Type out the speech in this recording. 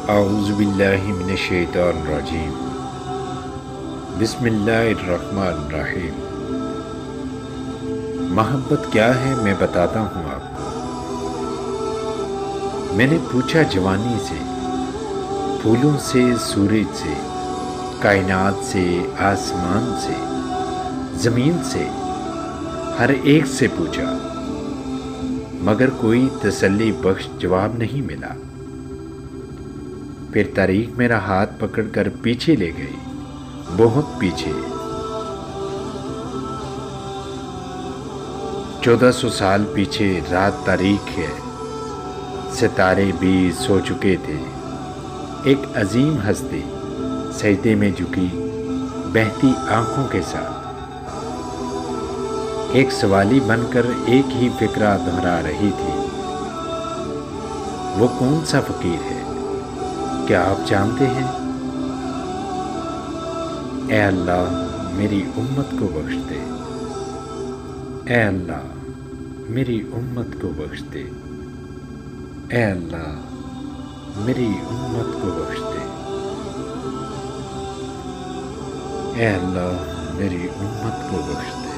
اعوذ باللہ من الشیطان الرجیم بسم اللہ الرحمن الرحیم۔ محبت کیا ہے میں بتاتا ہوں آپ کو۔ میں نے پوچھا جوانی سے، پھولوں سے، سورج سے، کائنات سے، آسمان سے، زمین سے، ہر ایک سے پوچھا، مگر کوئی تسلی بخش جواب نہیں ملا۔ پھر تاریخ میرا ہاتھ پکڑ کر پیچھے لے گئی، بہت پیچھے، 1400 سال پیچھے۔ رات تاریک ہے، ستارے بھی سو چکے تھے۔ ایک عظیم ہستی سجدے میں جھکی، بہتی آنکھوں کے ساتھ، ایک سوالی بن کر ایک ہی فکرہ دہرا رہی تھی۔ وہ کون سا فقیر ہے؟ کیا آپ جانتے ہیں؟ اے اللہ میری امت کو بخش دے، اے اللہ میری امت کو بخش دے، اے اللہ میری امت کو بخش دے، اے اللہ میری امت کو بخش دے۔